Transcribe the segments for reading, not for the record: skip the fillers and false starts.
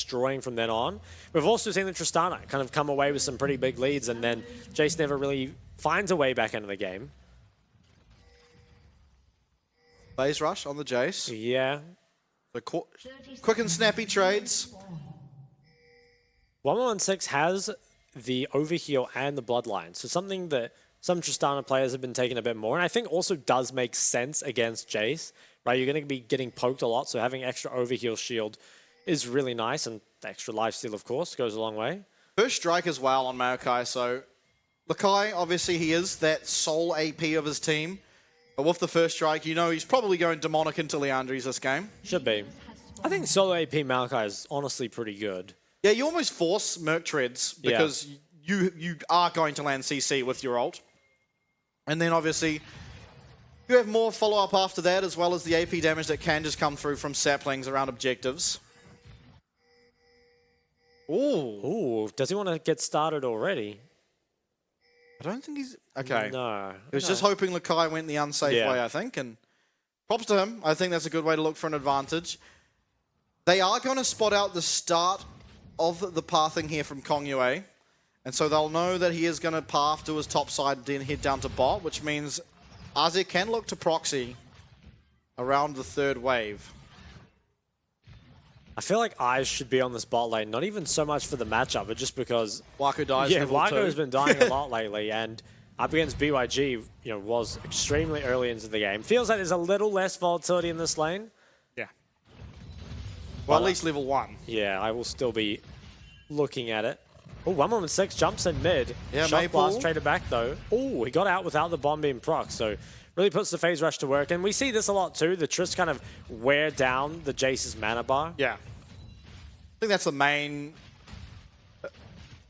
destroying from then on. We've also seen the Tristana kind of come away with some pretty big leads, and then Jace never really finds a way back into the game. Phase rush on the Jace. Yeah. The quick and snappy trades. 1116 has the overheal and the bloodline, so something that some Tristana players have been taking a bit more, and I think also does make sense against Jace, right? You're going to be getting poked a lot, so having extra overheal shield is really nice, and the extra lifesteal, of course, goes a long way. First strike as well on Maokai, so Lakai, obviously he is that sole AP of his team, but with the first strike, you know he's probably going demonic into Leandries this game. Should be. I think solo AP Maokai is honestly pretty good. Yeah, you almost force Merc Treads because you are going to land CC with your ult. And then obviously, you have more follow-up after that, as well as the AP damage that can just come through from saplings around objectives. Ooh, does he want to get started already? I don't think he's... Okay. No. He was just hoping Lakai went the unsafe way, I think. And props to him. I think that's a good way to look for an advantage. They are going to spot out the start of the pathing here from Kong Yue. And so they'll know that he is going to path to his top side, then head down to bot, which means Azir can look to proxy around the third wave. I feel like eyes should be on this bot lane, not even so much for the matchup, but just because... Wako dies Wako has been dying a lot lately, and up against BYG, was extremely early into the game. Feels like there's a little less volatility in this lane. Yeah. Well, at least level 1. Yeah, I will still be looking at it. Oh, 116 jumps in mid. Yeah, Shock Blast traded back though. Oh, he got out without the bomb being proc, so really puts the phase rush to work. And we see this a lot too. The Trist kind of wear down the Jace's mana bar. Yeah. I think that's the main...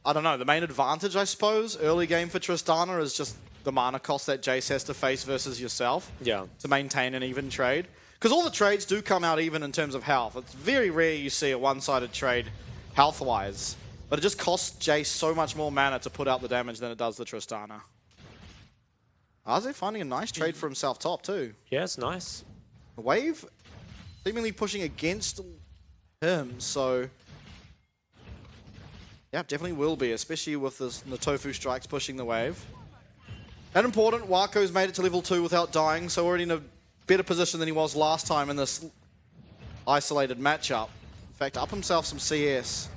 I don't know, the main advantage, I suppose, early game for Tristana is just the mana cost that Jace has to face versus yourself. Yeah. To maintain an even trade. Because all the trades do come out even in terms of health. It's very rare you see a one-sided trade health-wise. But it just costs Jace so much more mana to put out the damage than it does the Tristana. Azir finding a nice trade for himself top too. Yeah, it's nice. The wave seemingly pushing against him, so... Yeah, definitely will be, especially with the Tofu strikes pushing the wave. And important, Wako's made it to level 2 without dying, so already in a better position than he was last time in this isolated matchup. In fact, up himself some CS.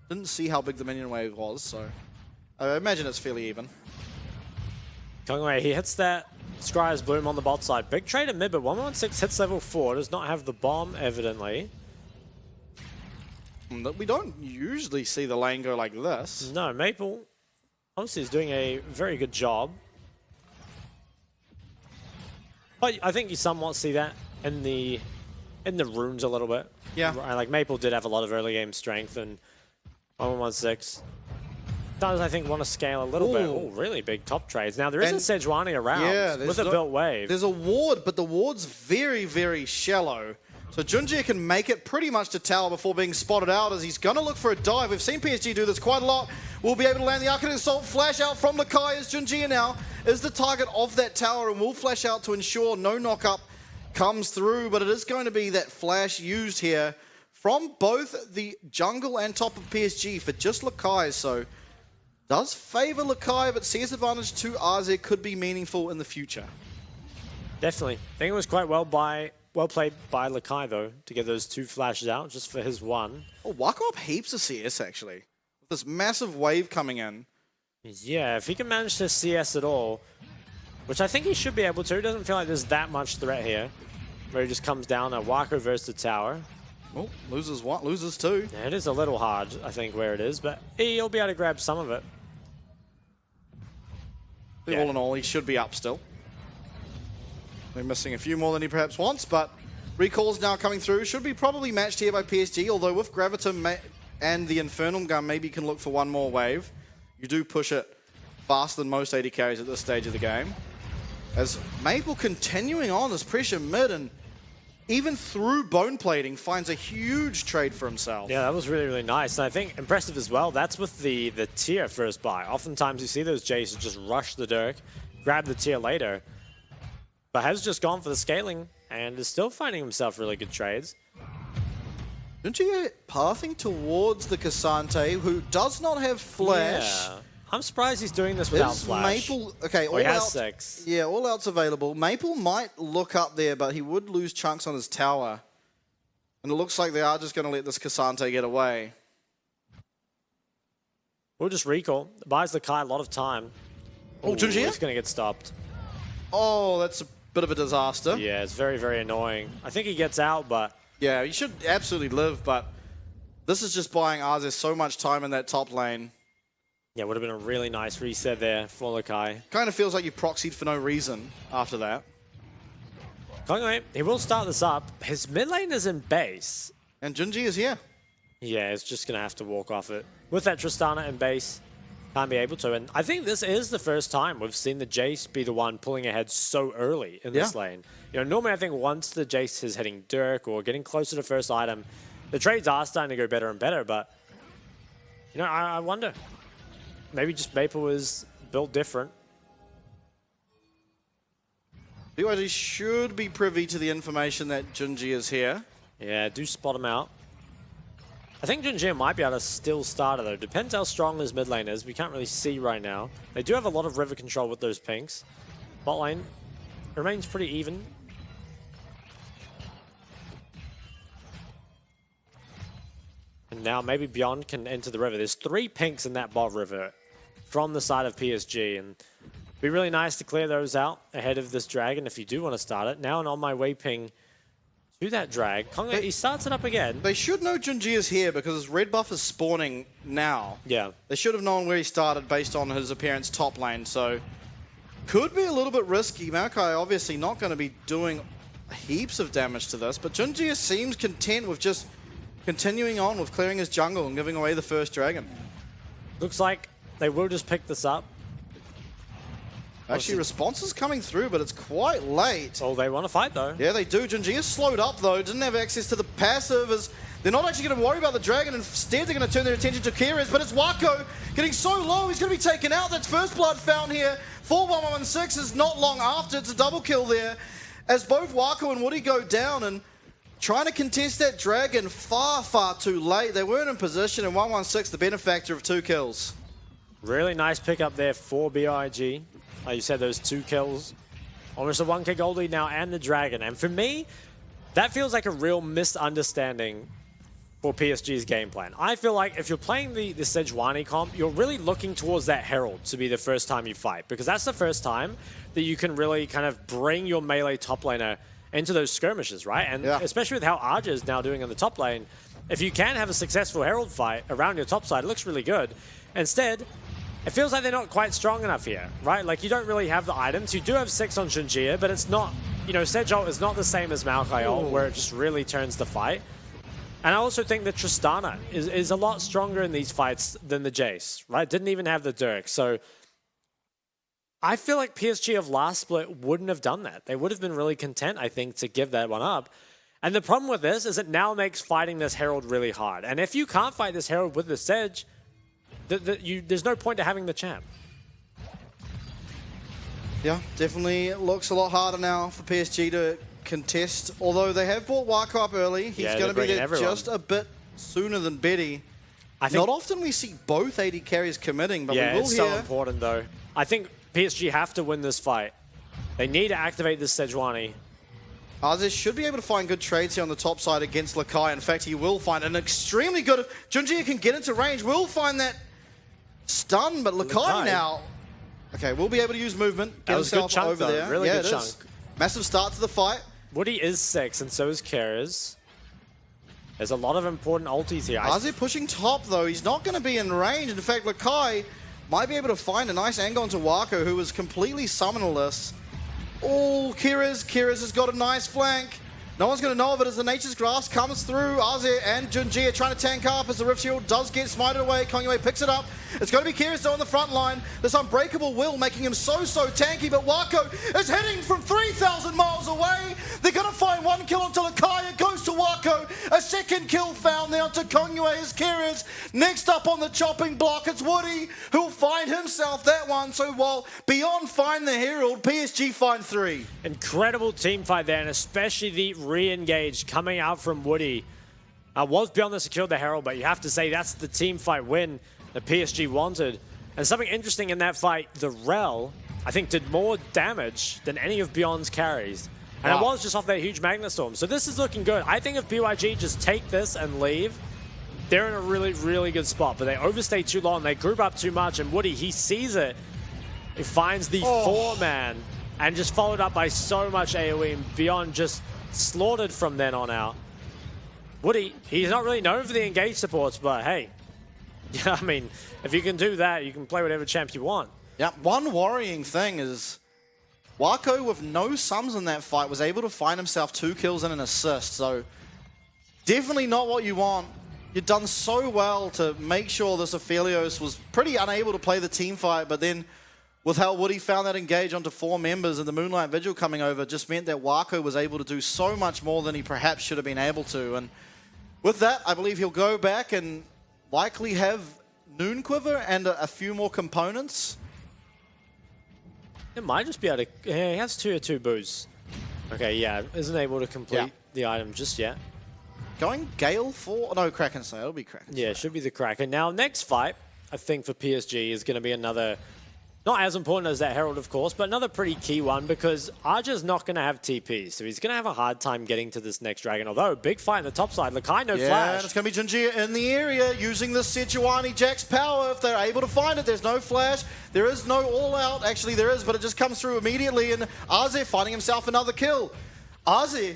Didn't see how big the minion wave was, so I imagine it's fairly even. Going away, he hits that Scryer's Bloom on the bot side. Big trade in mid, but 116 hits level 4, does not have the bomb, evidently. We don't usually see the lane go like this. No, Maple honestly is doing a very good job. But I think you somewhat see that in the runes a little bit. Yeah. Like Maple did have a lot of early game strength, and 116 does, I think, want to scale a little bit. Oh, really big top trades. Now, there isn't Sejuani around with a built wave. There's a ward, but the ward's very, very shallow. So Junjie can make it pretty much to tower before being spotted out, as he's going to look for a dive. We've seen PSG do this quite a lot. We'll be able to land the Arcane Assault. Flash out from Lakai as Junjie now is the target of that tower, and will flash out to ensure no knock-up comes through. But it is going to be that flash used here from both the jungle and top of PSG for just Lakai, so does favor Lakai, but CS advantage to Azir could be meaningful in the future. Definitely. I think it was quite well played by Lakai, though, to get those 2 flashes out just for his 1. Oh, Wako up heaps of CS, actually. With this massive wave coming in. Yeah, if he can manage to CS at all, which I think he should be able to. It doesn't feel like there's that much threat here, where he just comes down at Wako versus the tower. Oh, loses 1, loses 2. Yeah, it is a little hard, I think, where it is, but he'll be able to grab some of it. Yeah. All in all, he should be up still. We're missing a few more than he perhaps wants, but recalls now coming through. Should be probably matched here by PSG, although with Gravitum and the Infernal Gun, maybe you can look for one more wave. You do push it faster than most AD carries at this stage of the game. As Maple continuing on this pressure mid, and even through bone plating, finds a huge trade for himself. Yeah, that was really, really nice. And I think impressive as well, that's with the tier first buy. Oftentimes you see those Jaces just rush the Dirk, grab the tier later. But has just gone for the scaling and is still finding himself really good trades. Junji pathing towards the Cassante, who does not have flash. Yeah. I'm surprised he's doing this without flash. Maple, okay, all out 6. Yeah, all out's available. Maple might look up there, but he would lose chunks on his tower. And it looks like they are just going to let this Cassante get away. We'll just recall. It buys the Kai a lot of time. Oh, Junji? He's going to get stopped. Oh, that's a bit of a disaster. Yeah, it's very, very annoying. I think he gets out, but... Yeah, he should absolutely live, but this is just buying Arze so much time in that top lane. Yeah, would have been a really nice reset there for Lakai. Kind of feels like you proxied for no reason after that. Anyway, he will start this up. His mid lane is in base. And Junji is here. Yeah, it's just going to have to walk off it. With that Tristana in base, can't be able to. And I think this is the first time we've seen the Jace be the one pulling ahead so early in this lane. You know, normally I think once the Jace is hitting Dirk or getting closer to first item, the trades are starting to go better and better. But, you know, I wonder. Maybe just Maple was built different. BYG should be privy to the information that Junji is here. Yeah, do spot him out. I think Junji might be able to still start it though. Depends how strong his mid lane is. We can't really see right now. They do have a lot of river control with those pinks. Bot lane remains pretty even. And now maybe Beyond can enter the river. There's 3 pinks in that bot river from the side of PSG. And it'd be really nice to clear those out ahead of this dragon if you do want to start it. Now an on my way ping to that drag. Konga, he starts it up again. They should know Junji is here because his red buff is spawning now. Yeah. They should have known where he started based on his appearance top lane, so could be a little bit risky. Maokai obviously not going to be doing heaps of damage to this, but Junji seems content with just continuing on with clearing his jungle and giving away the first dragon. Looks like they will just pick this up. Actually, responses coming through, but it's quite late. Oh, they want to fight though. Yeah, they do. Junji is slowed up though, didn't have access to the passive. They're not actually going to worry about the dragon. Instead, they're going to turn their attention to Kyrus, but it's Wako getting so low, he's going to be taken out. That's first blood found here. 4-1-1-6 is not long after. It's a double kill there as both Wako and Woody go down and trying to contest that dragon far, far too late. They weren't in position, and 1-1-6, the benefactor of 2 kills. Really nice pickup there for BIG. Like you said, those 2 kills. Almost a 1k gold lead now and the dragon. And for me, that feels like a real misunderstanding for PSG's game plan. I feel like if you're playing the Sejuani comp, you're really looking towards that Herald to be the first time you fight. Because that's the first time that you can really kind of bring your melee top laner into those skirmishes, right? And especially with how Arja is now doing in the top lane, if you can have a successful Herald fight around your top side, it looks really good. Instead, it feels like they're not quite strong enough here, right? Like, you don't really have the items. You do have 6 on Junjia, but it's not, you know, Sejol is not the same as Maokai, where it just really turns the fight. And I also think that Tristana is a lot stronger in these fights than the Jace, right? Didn't even have the Dirk. So I feel like PSG of last split wouldn't have done that. They would have been really content, I think, to give that one up. And the problem with this is it now makes fighting this Herald really hard. And if you can't fight this Herald with the Sedge, there's no point to having the champ. Yeah, definitely looks a lot harder now for PSG to contest. Although they have brought Wako up early, he's going to be there just a bit sooner than Betty. Not often we see both AD carries committing, but we will it's so important though. I think PSG have to win this fight. They need to activate this Sejuani. Arze should be able to find good trades here on the top side against Lakai. In fact, he will find an extremely good... If Junjia can get into range, will find that stun, but Lakai now... Okay, we'll be able to use movement. Get himself over there. Really good chunk. Massive start to the fight. Woody is 6, and so is Kyrus. There's a lot of important ultis here. Arze pushing top, though. He's not going to be in range. In fact, Lakai might be able to find a nice angle onto Wako, who was completely summonerless. Oh, Kyrus has got a nice flank. No one's going to know of it as the Nature's Grasp comes through. Arze and Junjia trying to tank up as the Rift Shield does get smited away. Kongyue picks it up. It's going to be Kyrus though on the front line. This Unbreakable will making him so tanky, but Wako is hitting from 3,000 miles away. They're going to find 1 kill onto Lakai. It goes to Wako. A second kill found there onto Kongyue as Kyrus. Next up on the chopping block, it's Woody who'll find himself that one. So while Beyond find the Herald, PSG find 3. Incredible team fight there, and especially the re-engage coming out from Woody. Was Beyond that secured the Herald, but you have to say that's the team fight win that PSG wanted. And something interesting in that fight, the Rel, I think, did more damage than any of Beyond's carries. And it was just off that huge Magnet Storm. So this is looking good. I think if BYG just take this and leave, they're in a really, really good spot. But they overstay too long. They group up too much. And Woody, he sees it. He finds the 4-man and just followed up by so much AoE. And Beyond just slaughtered from then on out. Woody, he's not really known for the engage supports, but hey, I mean, if you can do that, you can play whatever champ you want. Yeah, one worrying thing is Wako, with no sums in that fight, was able to find himself 2 kills and an assist. So definitely not what you want. You've done so well to make sure this Aphelios was pretty unable to play the team fight, but then with how Woody found that engage onto 4 members and the Moonlight Vigil coming over just meant that Wako was able to do so much more than he perhaps should have been able to. And with that, I believe he'll go back and likely have Noon Quiver and a few more components. It might just be able to... Yeah, he has 2 or 2 boosts. Okay, yeah, isn't able to complete the item just yet. Going Gale for... No, Kraken Slayer. It'll be Kraken Slayer. Yeah, it should be the Kraken. Now, next fight, I think for PSG is going to be another... Not as important as that Herald, of course, but another pretty key one because Arja's not going to have TP, so he's going to have a hard time getting to this next dragon. Although, big fight on the top side. Lakai, no flash. And it's going to be Junjia in the area using the Sejuani Jack's power if they're able to find it. There's no flash. There is no all-out. Actually, there is, but it just comes through immediately, and Arze finding himself another kill. Arze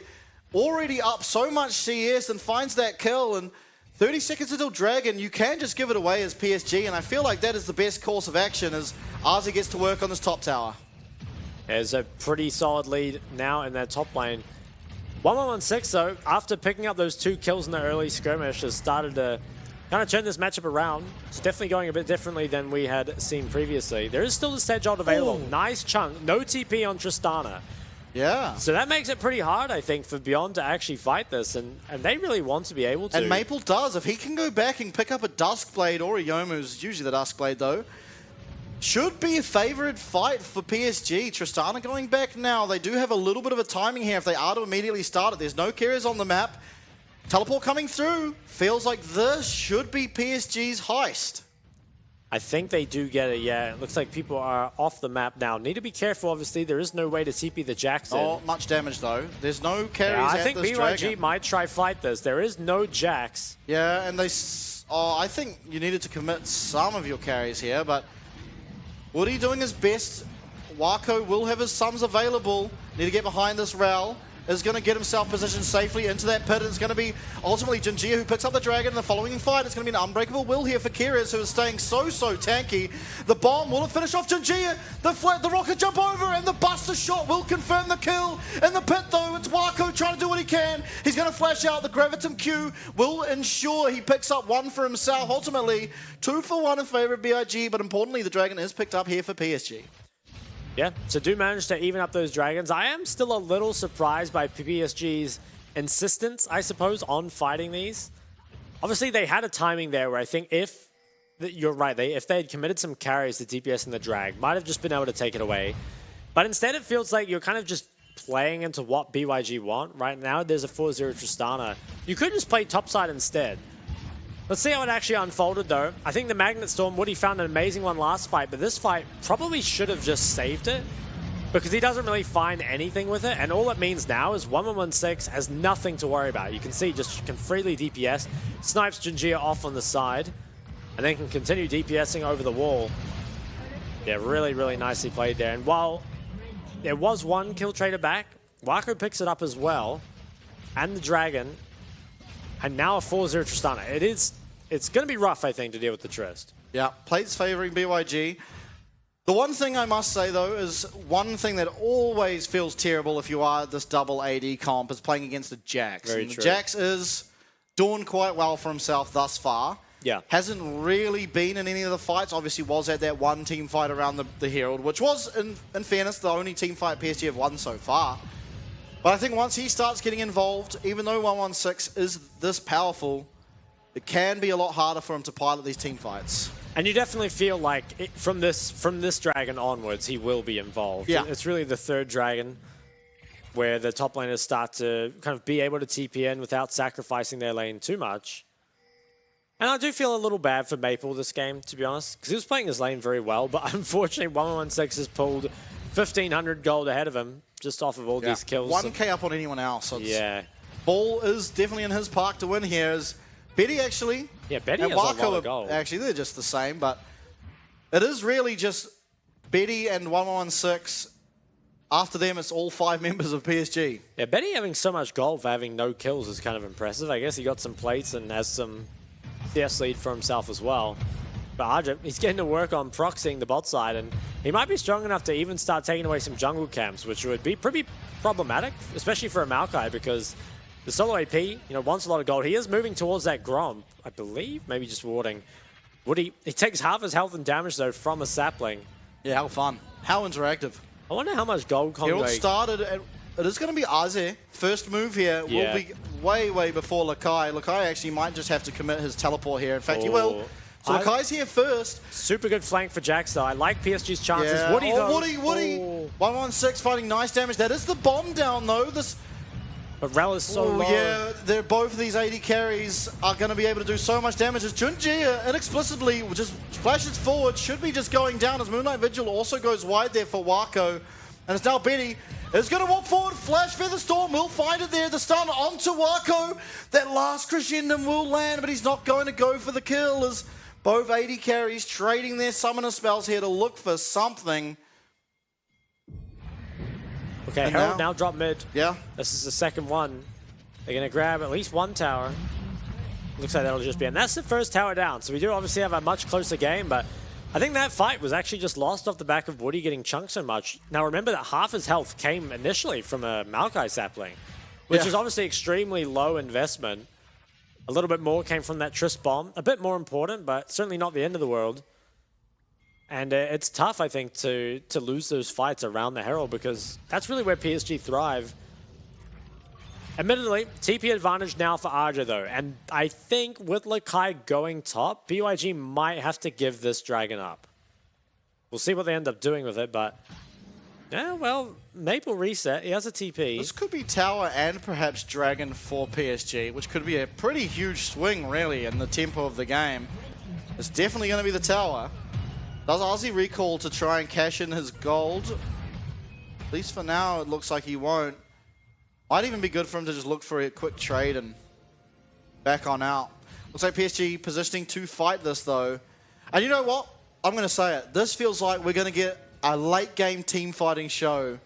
already up so much CS and finds that kill, and 30 seconds until Dragon, you can just give it away as PSG, and I feel like that is the best course of action as Arze gets to work on this top tower. There's a pretty solid lead now in that top lane. 1116 though, after picking up those 2 kills in the early skirmish, has started to kind of turn this matchup around. It's definitely going a bit differently than we had seen previously. There is still the Sedge ult available. Nice chunk. No TP on Tristana. Yeah. So that makes it pretty hard, I think, for Beyond to actually fight this, and they really want to be able to. And Maple does. If he can go back and pick up a Duskblade or a Youmu's, usually the Duskblade though, should be a favourite fight for PSG. Tristana going back now. They do have a little bit of a timing here if they are to immediately start it. There's no carriers on the map. Teleport coming through. Feels like this should be PSG's heist. I think they do get it, yeah. It looks like people are off the map now. Need to be careful, obviously. There is no way to TP the Jax in. Oh, much damage, though. There's no carries I at think this BYG Dragon. might try fight this. There is no Jax. Yeah, and they... I think you needed to commit some of your carries here, but Woody doing his best. Wako will have his sums available. Need to get behind this Rel. Is going to get himself positioned safely into that pit. It's going to be ultimately Junjia who picks up the Dragon in the following fight. It's going to be an unbreakable will here for Kyrus, who is staying so tanky. The bomb will finish off Junjia. The rocket jump over, and the Buster shot will confirm the kill. In the pit, though, it's Wako trying to do what he can. He's going to flash out. The Gravitum Q will ensure he picks up 1 for himself. Ultimately, 2 for 1 in favor of BIG, but importantly, the Dragon is picked up here for PSG. Yeah, so do manage to even up those Dragons. I am still a little surprised by PSG's insistence, I suppose, on fighting these. Obviously, they had a timing there where I think if, you're right, if they had committed some carries to DPS in the drag, might have just been able to take it away. But instead, it feels like you're kind of just playing into what BYG want. Right now, there's a 4-0 Tristana. You could just play topside instead. Let's see how it actually unfolded, though. I think the Magnet Storm, Woody found an amazing one last fight, but this fight probably should have just saved it because he doesn't really find anything with it, and all it means now is 1116 has nothing to worry about. You can see just can freely DPS, snipes Junjia off on the side, and then can continue DPSing over the wall. Yeah, really, really nicely played there. And while there was 1 kill trader back, Wako picks it up as well, and the Dragon, and now a 4-0 Tristana. It's going to be rough, I think, to deal with the Trist. Yeah, plates favouring BYG. The one thing I must say, though, is one thing that always feels terrible if you are this double AD comp is playing against a Jax. Very and true. Jax is doing quite well for himself thus far. Yeah. Hasn't really been in any of the fights. Obviously was at that one team fight around the Herald, which was, in fairness, the only team fight PSG have won so far. But I think once he starts getting involved, even though 116 is this powerful, it can be a lot harder for him to pilot these team fights. And you definitely feel like from this Dragon onwards, he will be involved. Yeah. It's really the 3rd Dragon. where the top laners start to kind of be able to TP in without sacrificing their lane too much. And I do feel a little bad for Maple this game, to be honest, because he was playing his lane very well, but unfortunately 116 has pulled 1,500 gold ahead of him just off of all these kills. 1k up on anyone else. So yeah. Ball is definitely in his park to win here. Is Betty actually? Yeah, Betty and has Wako a lot of gold. Actually, they're just the same, but it is really just Betty and 116. After them, it's all 5 members of PSG. Yeah, Betty having so much gold for having no kills is kind of impressive. I guess he got some plates and has some CS lead for himself as well. But Arja, he's getting to work on proxying the bot side, and he might be strong enough to even start taking away some jungle camps, which would be pretty problematic, especially for a Maokai, because the solo AP, wants a lot of gold. He is moving towards that Grom, I believe, maybe just warding. He takes half his health and damage, though, from a sapling. Yeah, how fun. How interactive. I wonder how much gold Congo... It all started... It is going to be Aze. First move here will be way before Lakai. Lakai actually might just have to commit his teleport here. In fact, he will. So Lakai's here first. Super good flank for Jax, though. I like PSG's chances. Yeah. Woody, though. Woody. 116 fighting nice damage. That is the bomb down, though. But Rel is so low. Yeah, both of these AD carries are going to be able to do so much damage. As Junji inexplicably just flashes forward, should be just going down. As Moonlight Vigil also goes wide there for Wako. And it's now Betty is going to walk forward. Flash Feather Storm will find it there. The stun onto Wako. That last crescendum will land, but he's not going to go for the kill as both AD carries trading their summoner spells here to look for something. Okay, and Herald now drop mid. Yeah. This is the second one. They're going to grab at least one tower. Looks like that'll just be... And that's the first tower down. So we do obviously have a much closer game, but I think that fight was actually just lost off the back of Woody getting chunked so much. Now remember that half his health came initially from a Maokai sapling, which is obviously extremely low investment. A little bit more came from that Triss bomb. A bit more important, but certainly not the end of the world. And it's tough, I think, to lose those fights around the Herald, because that's really where PSG thrive. Admittedly, TP advantage now for Arja, though. And I think with Lakai going top, BYG might have to give this Dragon up. We'll see what they end up doing with it, but... Yeah, well, Maple reset. He has a TP. This could be tower and perhaps Dragon for PSG, which could be a pretty huge swing, really, in the tempo of the game. It's definitely going to be the tower. Does Ozzy recall to try and cash in his gold? At least for now, it looks like he won't. Might even be good for him to just look for a quick trade and back on out. Looks like PSG positioning to fight this, though. And you know what? I'm going to say it. This feels like we're going to get a late game team fighting show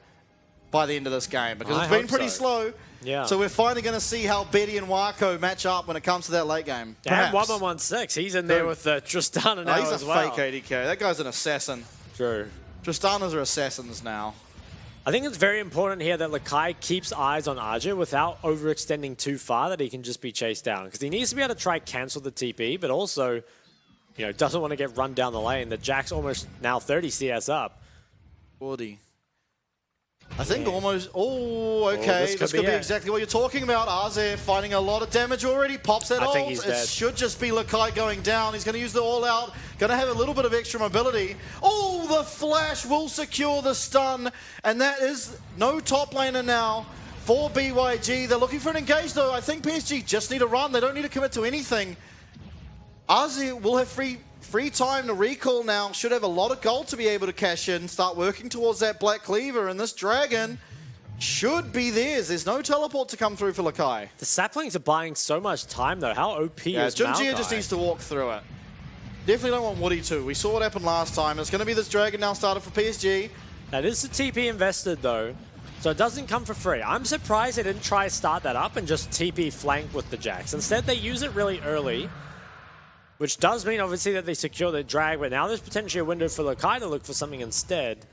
by the end of this game, because it's been pretty slow. Yeah. So we're finally going to see how Betty and Wako match up when it comes to that late game. And 116, he's in there with Tristana now as well. He's a fake AD carry. That guy's an assassin. True. Tristanas are assassins now. I think it's very important here that Lakai keeps eyes on Arja without overextending too far, that he can just be chased down. Because he needs to be able to try cancel the TP, but also, doesn't want to get run down the lane. The Jack's almost now 30 CS up. 40. I think almost... Oh, okay. This could be exactly what you're talking about. Aze finding a lot of damage already. Pops that ult. It should just be Lakai going down. He's going to use the all-out. Going to have a little bit of extra mobility. Oh, the flash will secure the stun. And that is no top laner now for BYG. They're looking for an engage, though. I think PSG just need to run. They don't need to commit to anything. Aze will have free time to recall now. Should have a lot of gold to be able to cash in. Start working towards that Black Cleaver. And this Dragon should be theirs. There's no teleport to come through for Lakai. The saplings are buying so much time, though. How OP is Maokai? Junjia just needs to walk through it. Definitely don't want Woody to. We saw what happened last time. It's going to be this Dragon now started for PSG. That is the TP invested, though. So it doesn't come for free. I'm surprised they didn't try to start that up and just TP flank with the Jax. Instead, they use it really early, which does mean, obviously, that they secure the drag, but now there's potentially a window for Lakai to look for something instead.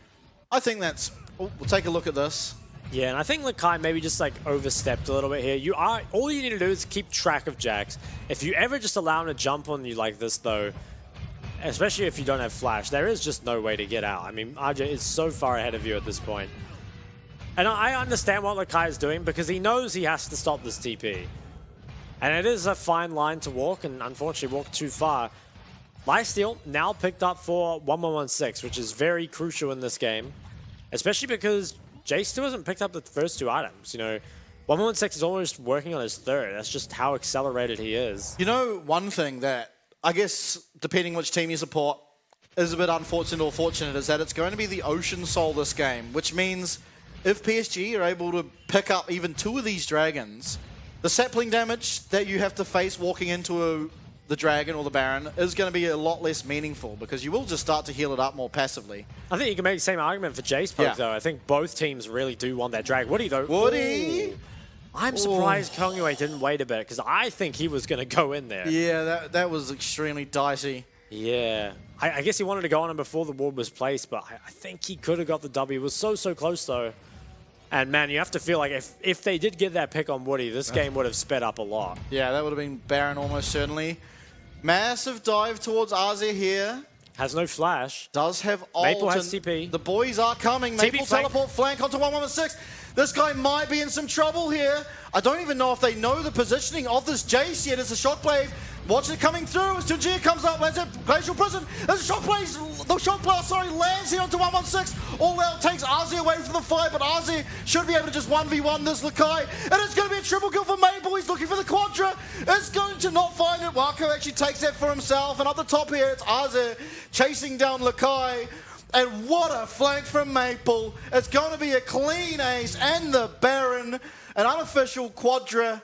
I think that's... Oh, we'll take a look at this. Yeah, and I think Lakai maybe just, overstepped a little bit here. All you need to do is keep track of Jax. If you ever just allow him to jump on you like this, though, especially if you don't have flash, there is just no way to get out. I mean, Arja is so far ahead of you at this point. And I understand what Lakai is doing, because he knows he has to stop this TP. And it is a fine line to walk, and unfortunately walk too far. Lifesteal now picked up for 1116, which is very crucial in this game. Especially because Jace still hasn't picked up the first 2 items. You know, 116 is almost working on his 3rd. That's just how accelerated he is. You know, one thing that I guess, depending which team you support, is a bit unfortunate or fortunate is that it's going to be the Ocean Soul this game, which means if PSG are able to pick up even 2 of these dragons, the sapling damage that you have to face walking into the dragon or the Baron is going to be a lot less meaningful because you will just start to heal it up more passively. I think you can make the same argument for Jace Poke, though. I think both teams really do want that drag. Woody, though. Woody! Ooh. I'm surprised Kongyue didn't wait a bit because I think he was going to go in there. Yeah, that was extremely dicey. Yeah. I guess he wanted to go on him before the ward was placed, but I think he could have got the W. It was so close, though. And, man, you have to feel like if they did get that pick on Woody, this game would have sped up a lot. Yeah, that would have been Baron almost certainly. Massive dive towards Azir here. Has no flash. Does have ult. Maple has TP. The boys are coming. Maple teleport flank onto 116. This guy might be in some trouble here. I don't even know if they know the positioning of this Jace yet. It's a shockwave. Watch it coming through as Tunjia comes up, lands at Glacial Prison. There's a shockwave. The shock blast, lands here onto 116. All out takes Azir away from the fight, but Azir should be able to just 1v1 this Lakai. And it's going to be a triple kill for Maple. He's looking for the Quadra. It's going to not find it. Wako actually takes that for himself. And up the top here, it's Azir chasing down Lakai. And what a flank from Maple. It's going to be a clean ace and the Baron. An unofficial Quadra.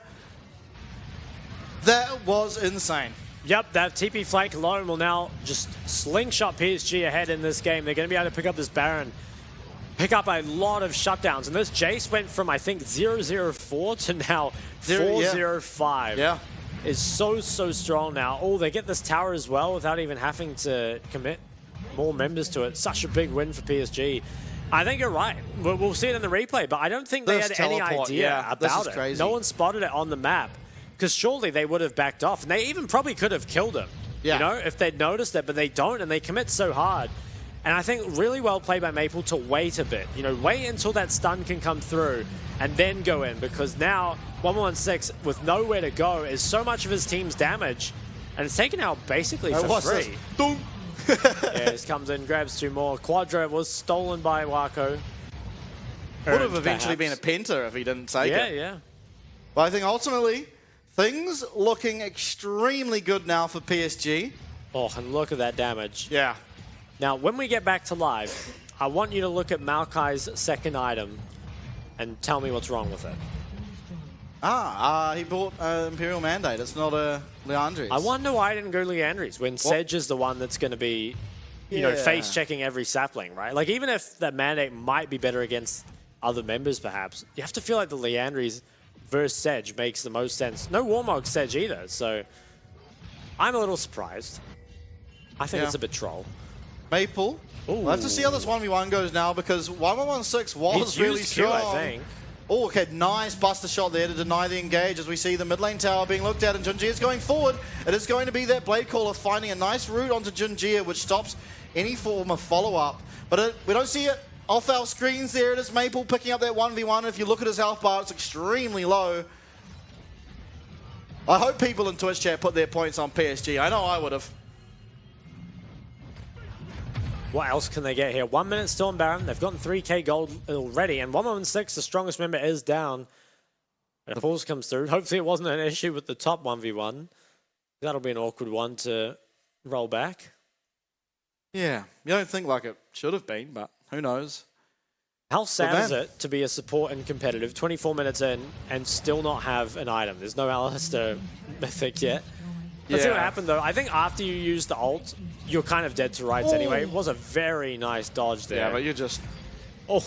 That was insane. Yep, that TP flank alone will now just slingshot PSG ahead in this game. They're going to be able to pick up this Baron, pick up a lot of shutdowns. And this Jace went from, I think, 0-0-4 to now 4-0-5. Yeah. Is so strong now. Oh, they get this tower as well without even having to commit more members to it. Such a big win for PSG. I think you're right. We'll see it in the replay, but I don't think they had any idea about it. Crazy. No one spotted it on the map. Because surely they would have backed off. And they even probably could have killed him, you know, if they'd noticed it. But they don't, and they commit so hard. And I think really well played by Maple to wait a bit. You know, wait until that stun can come through and then go in. Because now 116, with nowhere to go, is so much of his team's damage. And it's taken out basically for free. Yeah, he comes in, grabs 2 more. Quadra was stolen by Wako. Would have eventually been a penta if he didn't take it. Yeah. But I think ultimately, things looking extremely good now for PSG. Oh, and look at that damage. Yeah. Now, when we get back to live, I want you to look at Maokai's second item and tell me what's wrong with it. He bought Imperial Mandate. It's not a Leandri's. I wonder why I didn't go Leandri's when Sedge is the one that's going to be, you know, face-checking every sapling, right? Like, even if that Mandate might be better against other members, perhaps, you have to feel like the Leandri's versus Sedge makes the most sense. No Warmog Sedge either, so I'm a little surprised. I think it's a bit troll. Maple. We'll have to see how this 1v1 goes now because 1116 was really strong. I think. Oh, okay, nice buster shot there to deny the engage as we see the mid lane tower being looked at and Junjia is going forward. It is going to be that Blade Caller finding a nice route onto Junjia which stops any form of follow-up. But we don't see it off our screens there. It is Maple picking up that 1v1. If you look at his health bar, it's extremely low. I hope people in Twitch chat put their points on PSG. I know I would have. What else can they get here? 1 minute still on Baron. They've gotten 3k gold already. And 116, the strongest member, is down. And a pulse comes through. Hopefully it wasn't an issue with the top 1v1. That'll be an awkward one to roll back. Yeah, you don't think like it should have been, but who knows? How sad is it to be a support and competitive 24 minutes in and still not have an item? There's no Alistair mythic yet. Let's see what happened, though. I think after you use the ult, you're kind of dead to rights anyway. It was a very nice dodge there. Yeah, but you just... Oh,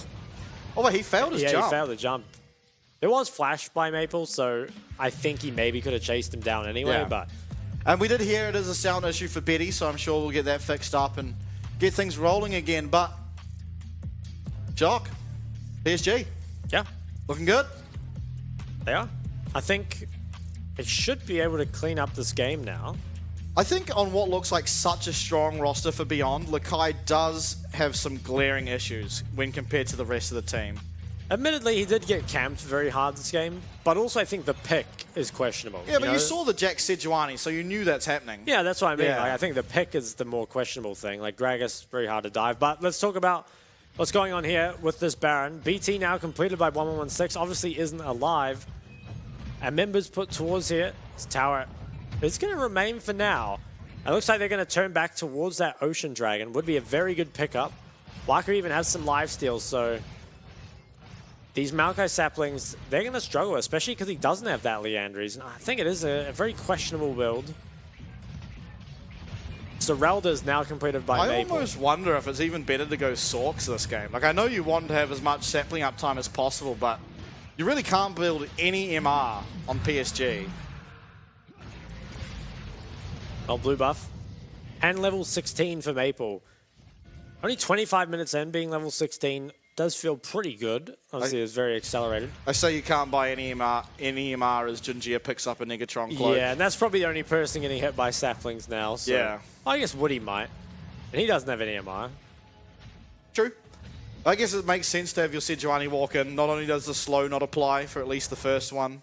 but he failed his jump. Yeah, he failed the jump. There was flash by Maple, so I think he maybe could have chased him down anyway, but... And we did hear it as a sound issue for Betty, so I'm sure we'll get that fixed up and get things rolling again, but... Jock, PSG. Yeah. Looking good. They are. I think it should be able to clean up this game now. I think on what looks like such a strong roster for Beyond, Lakai does have some glaring issues when compared to the rest of the team. Admittedly, he did get camped very hard this game, but also I think the pick is questionable. Yeah, but you saw the Jack Sejuani, so you knew that's happening. Yeah, that's what I mean. Like, I think the pick is the more questionable thing. Like, Gragas, very hard to dive. But let's talk about what's going on here with this Baron. BT now completed by 1116, obviously isn't alive. And members put towards here. This tower is going to remain for now. It looks like they're going to turn back towards that Ocean Dragon. Would be a very good pickup. Waka even has some life steals, so these Maokai saplings, they're going to struggle, especially because he doesn't have that Leandries. And I think it is a very questionable build. Serelda is now completed by Maple. I almost wonder if it's even better to go Sorks this game. Like, I know you want to have as much sapling uptime as possible, but you really can't build any MR on PSG. Well, blue buff. And level 16 for Maple. Only 25 minutes in, being level 16 does feel pretty good. Obviously, it's very accelerated. I say you can't buy any MR as Junjia picks up a Negatron cloak. Yeah, and that's probably the only person getting hit by saplings now. So yeah. I guess Woody might. And he doesn't have any MR. True. I guess it makes sense to have your Sejuani walk in. Not only does the slow not apply for at least the first one,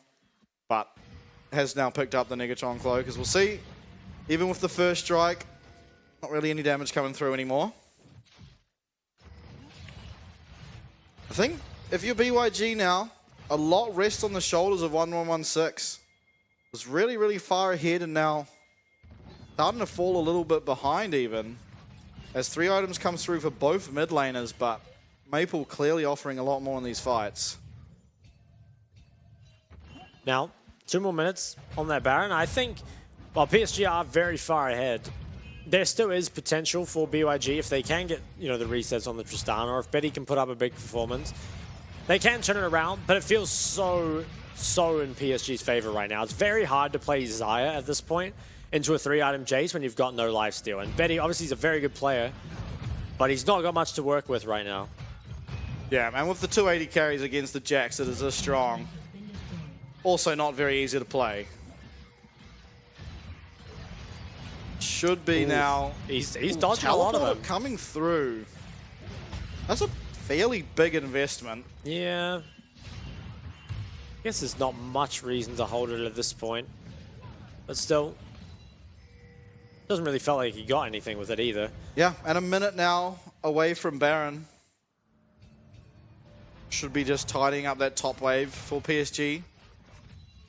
but has now picked up the Negatron cloak, as we'll see. Even with the first strike, not really any damage coming through anymore. I think if you're BYG now, a lot rests on the shoulders of 1116. Was really, really far ahead and now starting to fall a little bit behind even. As 3 items come through for both mid laners, but Maple clearly offering a lot more in these fights. Now, 2 more minutes on that Baron. I think, while PSG are very far ahead, there still is potential for BYG if they can get, the resets on the Tristana, or if Betty can put up a big performance. They can turn it around, but it feels so in PSG's favor right now. It's very hard to play Xayah at this point into a 3-item Jace when you've got no lifesteal. And Betty, obviously, is a very good player, but he's not got much to work with right now. Yeah, and with the 280 carries against the Jax that is this strong, also not very easy to play. Should be now. He's dodging a lot of them. Coming through. That's a fairly big investment. Yeah. I guess there's not much reason to hold it at this point. But still, doesn't really feel like he got anything with it either. Yeah, and a minute now away from Baron. Should be just tidying up that top wave for PSG.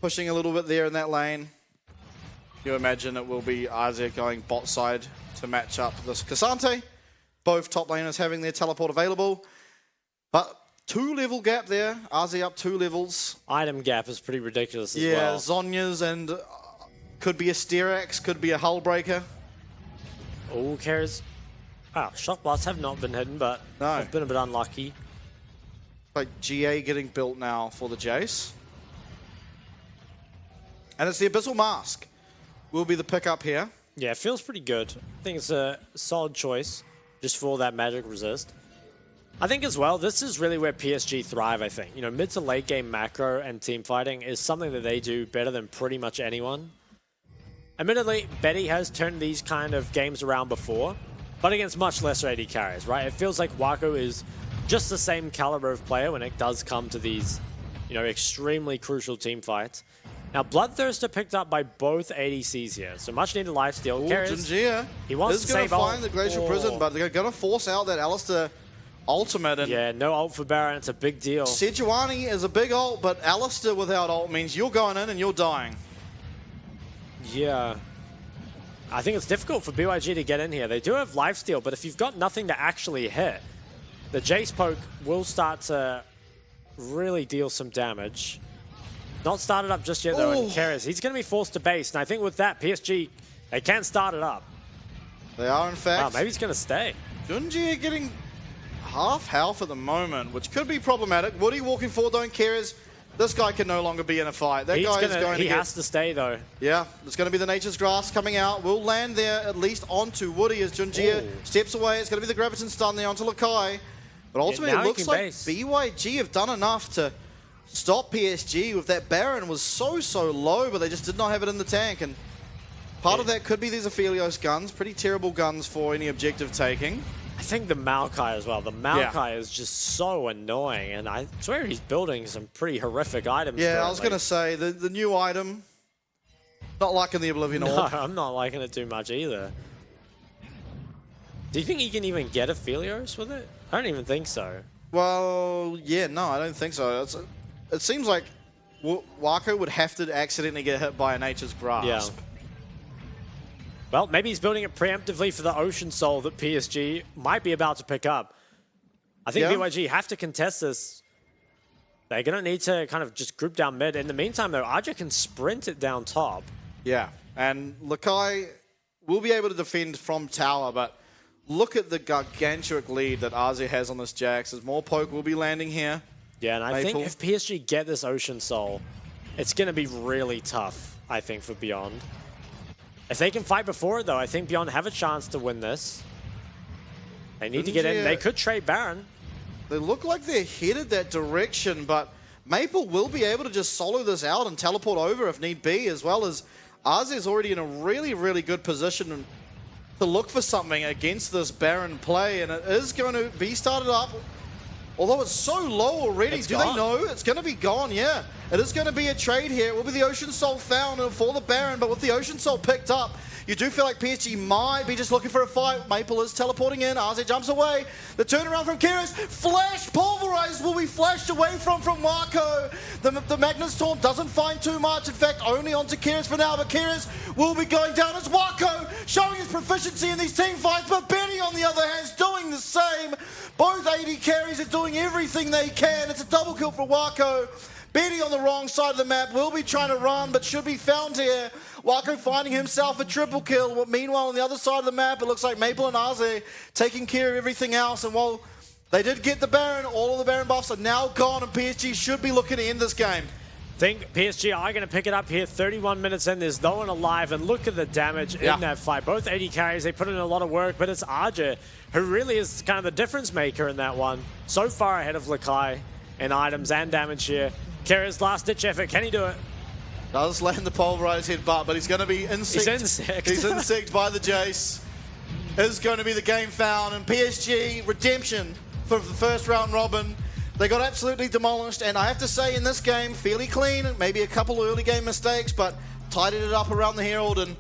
Pushing a little bit there in that lane. You imagine it will be Azir going bot side to match up this Cassante. Both top laners having their teleport available. But 2-level gap there. Azir up 2 levels. Item gap is pretty ridiculous as well. Yeah, Zhonya's and could be a Steerax, could be a Hullbreaker. Oh, cares. Wow, shock blasts have not been hidden, but I've been a bit unlucky. Like GA getting built now for the Jace. And it's the Abyssal Mask. Will be the pickup here. Yeah, it feels pretty good. I think it's a solid choice just for that magic resist. I think as well, this is really where PSG thrive, I think. Mid to late game macro and team fighting is something that they do better than pretty much anyone. Admittedly, Betty has turned these kind of games around before, but against much lesser AD carries, right? It feels like Wako is just the same caliber of player when it does come to these, extremely crucial team fights. Now, Bloodthirster picked up by both ADCs here, so much needed lifesteal. Junjia he wants to save find the Glacial Prison, but they're going to force out that Alistar ultimate. And yeah, no ult for Baron, it's a big deal. Sejuani is a big ult, but Alistar without ult means you're going in and you're dying. Yeah. I think it's difficult for BYG to get in here. They do have lifesteal, but if you've got nothing to actually hit, the Jace poke will start to really deal some damage. Not started up just yet, though, and Keres, he's going to be forced to base. And I think with that, PSG, they can start it up. They are, in fact. Wow, maybe he's going to stay. Junjia getting half health at the moment, which could be problematic. Woody walking forward, though, and Keres, this guy can no longer be in a fight. That guy is going to He has to stay, though. Yeah, it's going to be the Nature's Grasp coming out. Will land there, at least onto Woody as Junjia steps away. It's going to be the Graviton stun there onto Lakai. But ultimately, it looks like BYG have done enough to stop PSG with that Baron was so low, but they just did not have it in the tank. And part of that could be these Aphelios guns. Pretty terrible guns for any objective taking. I think the Maokai as well. The Maokai is just so annoying, and I swear he's building some pretty horrific items. Yeah, I was going to say, the new item, not liking the Oblivion Orb. No, I'm not liking it too much either. Do you think he can even get a Phelios with it? I don't even think so. Well, yeah, no, I don't think so. It seems like Wako would have to accidentally get hit by a Nature's Grasp. Yeah. Well, maybe he's building it preemptively for the Ocean Soul that PSG might be about to pick up. I think BYG have to contest this. They're going to need to kind of just group down mid. In the meantime, though, Aja can sprint it down top. Yeah, and Lakai will be able to defend from tower, but look at the gargantuan lead that Aze has on this Jax. As more poke will be landing here. Yeah, and I Maple. think if PSG get this Ocean Soul, it's going to be really tough, I think, for Beyond. If they can fight before it, though, I think Beyond have a chance to win this. They need to get in. They could trade Baron. They look like they're headed that direction, but Maple will be able to just solo this out and teleport over if need be, as well as Aze is already in a really, really good position to look for something against this Baron play, and it is going to be started up. Although it's so low already, do they know? It's going to be gone, yeah. It is going to be a trade here. It will be the Ocean Soul found for the Baron, but with the Ocean Soul picked up, you do feel like PSG might be just looking for a fight. Maple is teleporting in. Aze jumps away. The turnaround from Kyrus. Flash pulverized will be flashed away from Wako. The Magnus Storm doesn't find too much. In fact, only onto Kyrus for now, but Kyrus will be going down as Wako showing his proficiency in these team fights, but Benny on the other hand is doing the same. Both AD carries are doing everything they can. It's a double kill for Wako. Betty on the wrong side of the map will be trying to run, but should be found here. Wako finding himself a triple kill. Meanwhile, on the other side of the map, it looks like Maple and Aze taking care of everything else. And while they did get the Baron, all of the Baron buffs are now gone, and PSG should be looking to end this game. I think PSG are going to pick it up here. 31 minutes in, there's no one alive, and look at the damage in that fight. Both AD carries, they put in a lot of work, but it's Aja who really is kind of the difference maker in that one. So far ahead of Lakai in items and damage here. Kyrus last-ditch effort, can he do it? Does land the pulverized headbutt, but he's going to be insect. He's insect by the Jace. Is going to be the game found, and PSG redemption for the first round robin. They got absolutely demolished, and I have to say in this game, fairly clean. Maybe a couple of early game mistakes, but tidied it up around the Herald, and